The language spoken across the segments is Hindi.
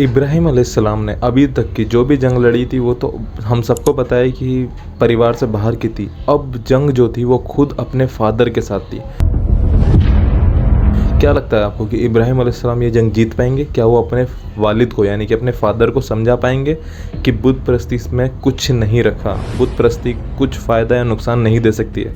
इब्राहिम अलैहिस्सलाम ने अभी तक की जो भी जंग लड़ी थी वो तो हम सबको पता है कि परिवार से बाहर की थी। अब जंग जो थी वो खुद अपने फादर के साथ थी। क्या लगता है आपको कि इब्राहिम अलैहिस्सलाम ये जंग जीत पाएंगे? क्या वो अपने वालिद को यानी कि अपने फादर को समझा पाएंगे कि बुत परस्ती में कुछ नहीं रखा, बुत परस्ती कुछ फ़ायदा या नुकसान नहीं दे सकती है?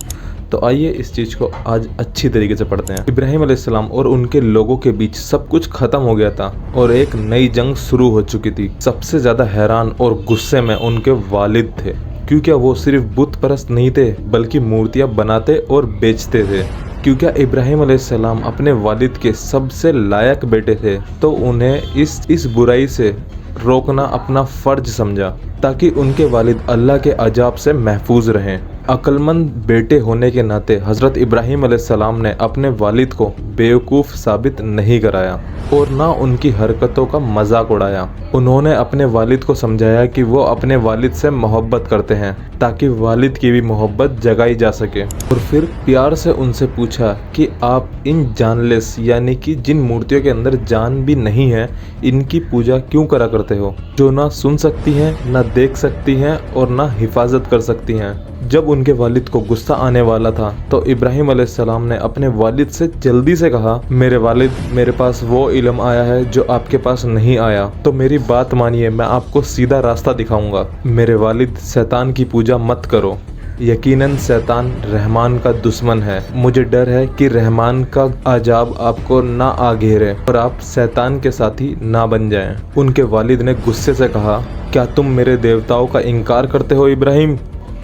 तो आइए इस चीज़ को आज अच्छी तरीके से पढ़ते हैं। इब्राहिम अलैहिस्सलाम और उनके लोगों के बीच सब कुछ खत्म हो गया था और एक नई जंग शुरू हो चुकी थी। सबसे ज़्यादा हैरान और गुस्से में उनके वालिद थे, क्योंकि वो सिर्फ बुत परस्त नहीं थे बल्कि मूर्तियाँ बनाते और बेचते थे। क्योंकि इब्राहिम अलैहिस्सलाम अपने वालिद के सबसे लायक बेटे थे, तो उन्हें इस बुराई से रोकना अपना फ़र्ज समझा ताकि उनके वालिद अल्लाह के अजाब से महफूज रहें। अक्लमंद बेटे होने के नाते हज़रत इब्राहिम अलैहिस्सलाम ने अपने वालिद को बेवकूफ़ साबित नहीं कराया और ना उनकी हरकतों का मजाक उड़ाया। उन्होंने अपने वालिद को समझाया कि वो अपने वालिद से मोहब्बत करते हैं ताकि वालिद की भी मोहब्बत जगाई जा सके, और फिर प्यार से उनसे पूछा कि आप इन जानलेस यानी कि जिन मूर्तियों के अंदर जान भी नहीं है, इनकी पूजा क्यों करा करते हो, जो ना सुन सकती हैं, ना देख सकती हैं और ना हिफाजत कर सकती हैं। जब उनके वालिद को गुस्सा आने वाला था तो इब्राहिम अलैहिस्सलाम ने अपने वालिद से जल्दी से कहा, मेरे वालिद, मेरे पास वो इल्म आया है जो आपके पास नहीं आया, तो मेरी बात मानिए, मैं आपको सीधा रास्ता दिखाऊंगा। मेरे वालिद, शैतान की पूजा मत करो। यकीनन शैतान रहमान का दुश्मन है। मुझे डर है कि रहमान का अजाब आपको ना आ घेरे और आप शैतान के साथी ना बन जाएं। उनके वालिद ने गुस्से से कहा, क्या तुम मेरे देवताओं का इनकार करते हो इब्राहिम?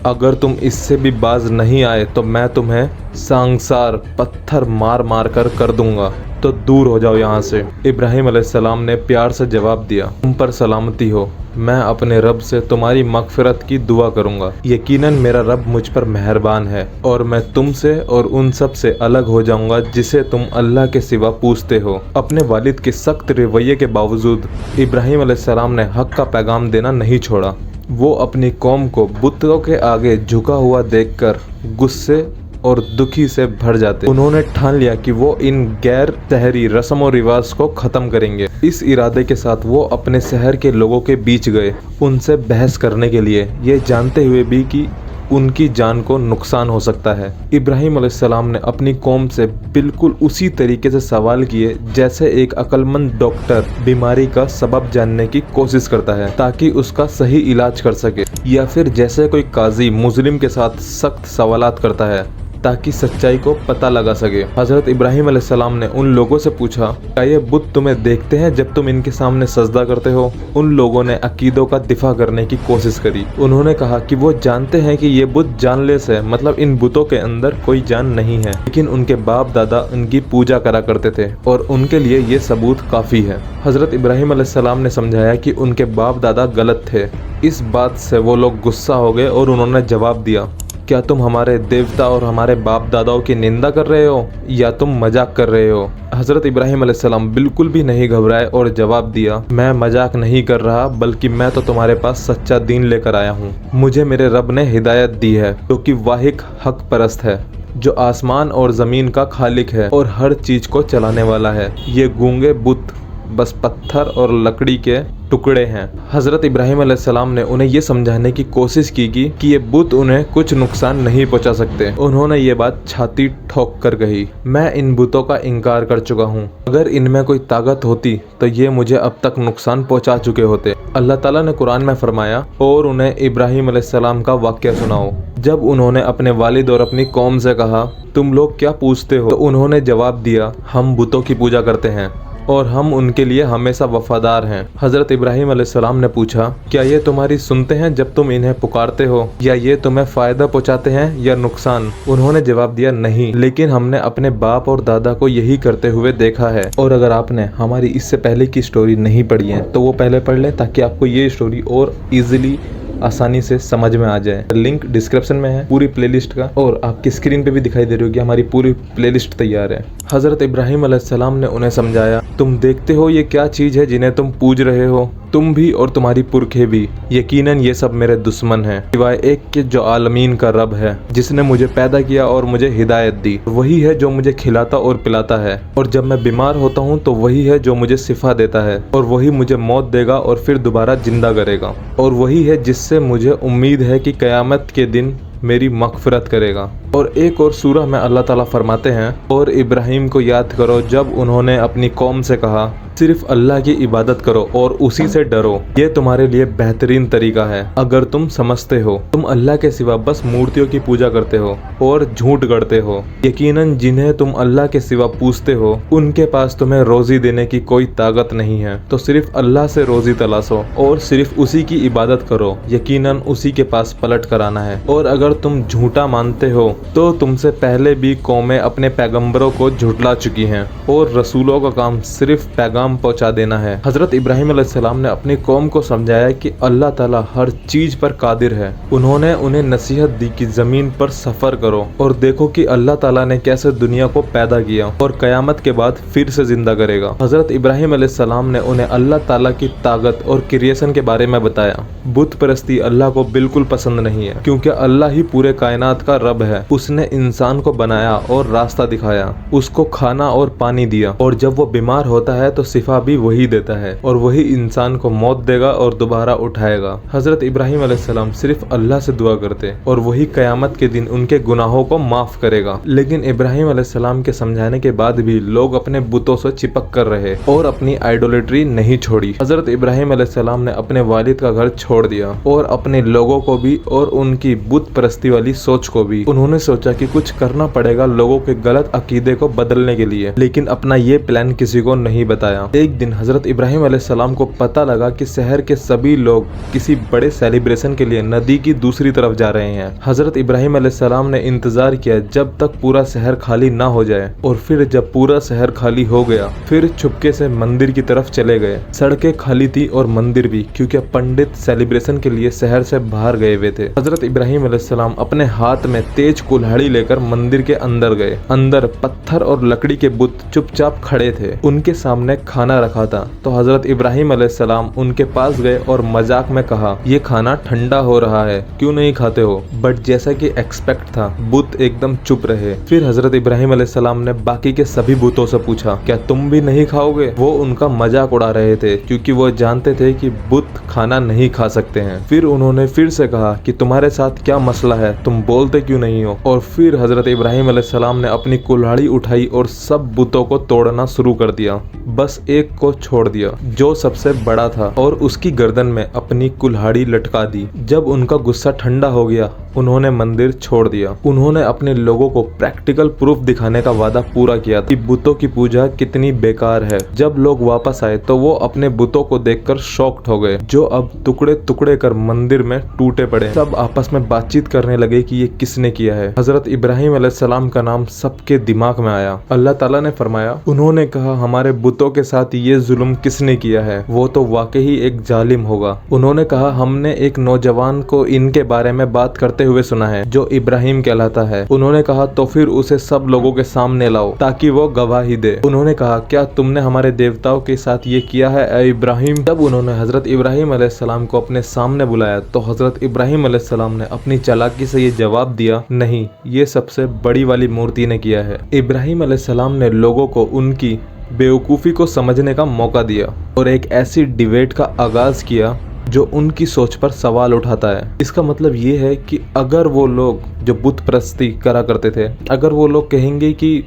अगर तुम इससे भी बाज नहीं आए तो मैं तुम्हें सांसार पत्थर मार मार कर दूंगा, तो दूर हो जाओ यहाँ से। इब्राहिम अलैहिस्सलाम ने प्यार से जवाब दिया, तुम पर सलामती हो, मैं अपने रब से तुम्हारी मगफिरत की दुआ करूंगा। यकीनन मेरा रब मुझ पर मेहरबान है और मैं तुमसे और उन सब से अलग हो जाऊंगा जिसे तुम अल्लाह के सिवा पूछते हो। अपने वालिद के सख्त रवैये के बावजूद इब्राहिम अलैहिस्सलाम ने हक का पैगाम देना नहीं छोड़ा। वो अपनी कौम को बुतों के आगे झुका हुआ देखकर गुस्से और दुखी से भर जाते। उन्होंने ठान लिया कि वो इन गैर शहरी रस्म और रिवाज को ख़त्म करेंगे। इस इरादे के साथ वो अपने शहर के लोगों के बीच गए, उनसे बहस करने के लिए, ये जानते हुए भी कि उनकी जान को नुकसान हो सकता है। इब्राहिम अलैहिस्सलाम ने अपनी कौम से बिल्कुल उसी तरीके से सवाल किए जैसे एक अक्लमंद डॉक्टर बीमारी का सबब जानने की कोशिश करता है ताकि उसका सही इलाज कर सके, या फिर जैसे कोई काजी मुस्लिम के साथ सख्त सवालात करता है ताकि सच्चाई को पता लगा सके। हज़रत इब्राहिम अलैहिस्सलाम ने उन लोगों से पूछा, क्या ये बुत तुम्हें देखते हैं जब तुम इनके सामने सजदा करते हो? उन लोगों ने अकीदों का दिफा करने की कोशिश करी। उन्होंने कहा कि वो जानते हैं कि ये बुत जानलेस है, मतलब इन बुतों के अंदर कोई जान नहीं है, लेकिन उनके बाप दादा उनकी पूजा करा करते थे और उनके लिए ये सबूत काफ़ी है। हज़रत इब्राहिम अलैहिस्सलाम ने समझाया कि उनके बाप दादा गलत थे। इस बात से वो लोग गुस्सा हो गए और उन्होंने जवाब दिया, क्या तुम हमारे देवता और हमारे बाप दादाओं की निंदा कर रहे हो या तुम मजाक कर रहे हो? हज़रत इब्राहिम अलैहिस्सलाम बिल्कुल भी नहीं घबराए और जवाब दिया, मैं मजाक नहीं कर रहा, बल्कि मैं तो तुम्हारे पास सच्चा दीन लेकर आया हूँ। मुझे मेरे रब ने हिदायत दी है जो कि वाहिद हक परस्त है, जो आसमान और ज़मीन का खालिक है और हर चीज़ को चलाने वाला है। ये गूंगे बुत बस पत्थर और लकड़ी के टुकड़े हैं। हज़रत इब्राहिम अलैहिस्सलाम ने उन्हें ये समझाने की कोशिश की कि ये बुत उन्हें कुछ नुकसान नहीं पहुंचा सकते। उन्होंने ये बात छाती ठोक कर कही, मैं इन बुतों का इनकार कर चुका हूँ। अगर इनमें कोई ताकत होती तो ये मुझे अब तक नुकसान पहुँचा चुके होते। अल्लाह ताला ने कुरान में फरमाया, और उन्हें इब्राहिम अलैहिस्सलाम का वाक़या सुनाओ। जब उन्होंने अपने वालिद और अपनी कौम से कहा, तुम लोग क्या पूछते हो, तो उन्होंने जवाब दिया, हम बुतों की पूजा करते हैं और हम उनके लिए हमेशा वफादार हैं। हज़रत इब्राहिम अलैहिस्सलाम ने पूछा, क्या ये तुम्हारी सुनते हैं जब तुम इन्हें पुकारते हो, या ये तुम्हें फ़ायदा पहुंचाते हैं या नुकसान? उन्होंने जवाब दिया, नहीं, लेकिन हमने अपने बाप और दादा को यही करते हुए देखा है। और अगर आपने हमारी इससे पहले की स्टोरी नहीं पढ़ी है तो वो पहले पढ़ लें ताकि आपको ये स्टोरी और ईजिली आसानी से समझ में आ जाए। लिंक डिस्क्रिप्शन में है पूरी प्लेलिस्ट का, और आपकी स्क्रीन पे भी दिखाई दे रही होगी हमारी पूरी प्लेलिस्ट तैयार है। हज़रत इब्राहिम अलैहिस्सलाम ने उन्हें समझाया, तुम देखते हो ये क्या चीज़ है जिन्हें तुम पूज रहे हो, तुम भी और तुम्हारी पुरखे भी, यकीनन ये सब मेरे दुश्मन हैं, सिवाय एक के जो आलमीन का रब है, जिसने मुझे पैदा किया और मुझे हिदायत दी। वही है जो मुझे खिलाता और पिलाता है, और जब मैं बीमार होता हूँ तो वही है जो मुझे शिफा देता है, और वही मुझे मौत देगा और फिर दोबारा जिंदा करेगा, और वही है जिससे मुझे उम्मीद है कि क़यामत के दिन मेरी मग़फ़िरत करेगा। और एक और सूरह में अल्लाह ताला फरमाते हैं, और इब्राहिम को याद करो जब उन्होंने अपनी कौम से कहा, सिर्फ अल्लाह की इबादत करो और उसी से डरो, ये तुम्हारे लिए बेहतरीन तरीका है अगर तुम समझते हो। तुम अल्लाह के सिवा बस मूर्तियों की पूजा करते हो और झूठ गढ़ते हो। यकीनन जिन्हें तुम अल्लाह के सिवा पूजते हो उनके पास तुम्हें रोजी देने की कोई ताकत नहीं है, तो सिर्फ अल्लाह से रोजी तलाशो और सिर्फ उसी की इबादत करो, यकीनन उसी के पास पलट कर आना है। और अगर तुम झूठा मानते हो तो तुमसे पहले भी कौमें अपने पैगंबरों को झुठला चुकी हैं, और रसूलों का काम सिर्फ पैगाम पहुंचा देना है। हजरत इब्राहिम अलैहिस्सलाम ने अपनी कौम को समझाया कि अल्लाह ताला हर चीज पर कादिर है। उन्होंने उन्हें नसीहत दी कि जमीन पर सफर करो और देखो कि अल्लाह ताला ने कैसे दुनिया को पैदा किया और कयामत के बाद फिर से जिंदा करेगा। हजरत इब्राहिम अलैहिस्सलाम ने उन्हें अल्लाह ताला की ताकत और क्रिएशन के बारे में बताया। बुत परस्ती अल्लाह को बिल्कुल पसंद नहीं है, क्योंकि अल्लाह ही पूरे कायनात का रब है। उसने इंसान को बनाया और रास्ता दिखाया, उसको खाना और पानी दिया, और जब वो बीमार होता है तो शिफा भी वही देता है, और वही इंसान को मौत देगा और दोबारा उठाएगा। हजरत इब्राहिम अलैहिस्सलाम सिर्फ अल्लाह से दुआ करते और वही कयामत के दिन उनके गुनाहों को माफ करेगा। लेकिन इब्राहिम अलैहिस्सलाम के समझाने के बाद भी लोग अपने बुतों से चिपक कर रहे और अपनी आइडोलेट्री नहीं छोड़ी। हजरत इब्राहिम अलैहिस्सलाम ने अपने वालिद का घर छोड़ दिया और अपने लोगों को भी और उनकी बुत परस्ती वाली सोच को भी। उन्होंने सोचा कि कुछ करना पड़ेगा लोगों के गलत अकीदे को बदलने के लिए, लेकिन अपना ये प्लान किसी को नहीं बताया। एक दिन हजरत इब्राहिम अलैहिस्सलाम को पता लगा कि शहर के सभी लोग किसी बड़े सेलिब्रेशन के लिए नदी की दूसरी तरफ जा रहे हैं। हजरत इब्राहिम अलैहिस्सलाम ने इंतजार किया जब तक पूरा शहर खाली ना हो जाए, और फिर जब पूरा शहर खाली हो गया फिर चुपके से मंदिर की तरफ चले गए। सड़कें खाली थी और मंदिर भी, क्योंकि पंडित सेलिब्रेशन के लिए शहर से बाहर गए हुए थे। हजरत इब्राहिम अलैहिस्सलाम अपने हाथ में तेज कुल्हाड़ी लेकर मंदिर के अंदर गए। अंदर पत्थर और लकड़ी के बुत चुपचाप खड़े थे, उनके सामने खाना रखा था। तो हजरत इब्राहिम अलैहिस्सलाम उनके पास गए और मजाक में कहा, ये खाना ठंडा हो रहा है, क्यों नहीं खाते हो? बट जैसा कि एक्सपेक्ट था, बुत एकदम चुप रहे। फिर हजरत इब्राहिम अलैहिस्सलाम ने बाकी के सभी बुतों से पूछा, क्या तुम भी नहीं खाओगे? वो उनका मजाक उड़ा रहे थे, क्योंकि वो जानते थे कि बुत खाना नहीं खा सकते हैं। फिर उन्होंने फिर से कहा कि तुम्हारे साथ क्या मसला है, तुम बोलते क्यों नहीं हो? और फिर हजरत इब्राहिम अलैहिस्सलाम ने अपनी कुल्हाड़ी उठाई और सब बुतों को तोड़ना शुरू कर दिया, बस एक को छोड़ दिया जो सबसे बड़ा था, और उसकी गर्दन में अपनी कुल्हाड़ी लटका दी। जब उनका गुस्सा ठंडा हो गया उन्होंने मंदिर छोड़ दिया। उन्होंने अपने लोगों को प्रैक्टिकल प्रूफ दिखाने का वादा पूरा किया कि बुतों की पूजा कितनी बेकार है। जब लोग वापस आए तो वो अपने बुतों को देखकर शॉक्ड हो गए, जो अब टुकड़े टुकड़े कर मंदिर में टूटे पड़े। सब आपस में बातचीत करने लगे कि ये किसने किया है। हजरत इब्राहिम अलैहिस्सलाम का नाम सबके दिमाग में आया। अल्लाह ताला ने फरमाया, उन्होंने कहा, हमारे बुतों के साथ ये जुल्म किसने किया है? वो तो वाकई एक जालिम होगा। उन्होंने कहा, हमने एक नौजवान को इनके बारे में बात करते हुए सुना है जो इब्राहिम कहलाता है। उन्होंने कहा, तो फिर उसे सब लोगों के सामने लाओ ताकि वो गवाही दे। उन्होंने कहा, क्या तुमने हमारे देवताओं के साथ ये किया है ए इब्राहिम? तब उन्होंने हजरत इब्राहिम अलैहिस्सलाम को अपने सामने बुलाया तो हजरत इब्राहिम अलैहिस्सलाम ने अपनी चालाकी से ये जवाब दिया, नहीं, ये सबसे बड़ी वाली मूर्ति ने किया है। इब्राहिम अलैहिस्सलाम ने लोगों को उनकी बेवकूफ़ी को समझने का मौका दिया और एक ऐसी डिबेट का आगाज किया जो उनकी सोच पर सवाल उठाता है। इसका मतलब ये है कि अगर वो लोग जो बुत परस्ती करा करते थे, अगर वो लोग कहेंगे कि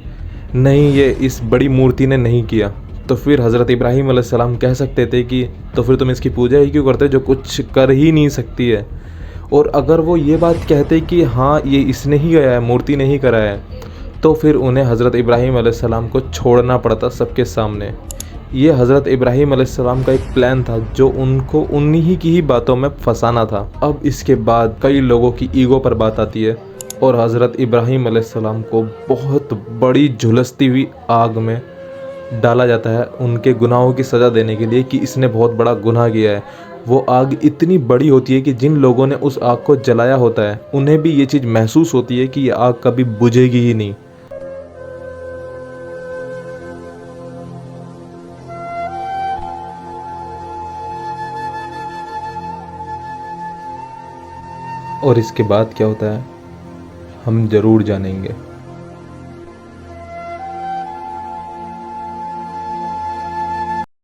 नहीं, ये इस बड़ी मूर्ति ने नहीं किया, तो फिर हज़रत इब्राहिम अलैहिस्सलाम कह सकते थे कि तो फिर तुम इसकी पूजा ही क्यों करते जो कुछ कर ही नहीं सकती है। और अगर वो ये बात कहते कि हाँ, ये इसने ही गया है, मूर्ति नहीं करा है, तो फिर उन्हें हज़रत इब्राहिम अलैहिस्सलाम को छोड़ना पड़ता सबके सामने। ये हज़रत इब्राहिम अलैहिस्सलाम का एक प्लान था जो उनको उन्हीं की ही बातों में फंसाना था। अब इसके बाद कई लोगों की ईगो पर बात आती है और हज़रत इब्राहिम अलैहिस्सलाम को बहुत बड़ी झुलसती हुई आग में डाला जाता है उनके गुनाहों की सज़ा देने के लिए कि इसने बहुत बड़ा गुनाह किया है। वो आग इतनी बड़ी होती है कि जिन लोगों ने उस आग को जलाया होता है उन्हें भी ये चीज़ महसूस होती है कि ये आग कभी बुझेगी ही नहीं। और इसके बाद क्या होता है हम ज़रूर जानेंगे।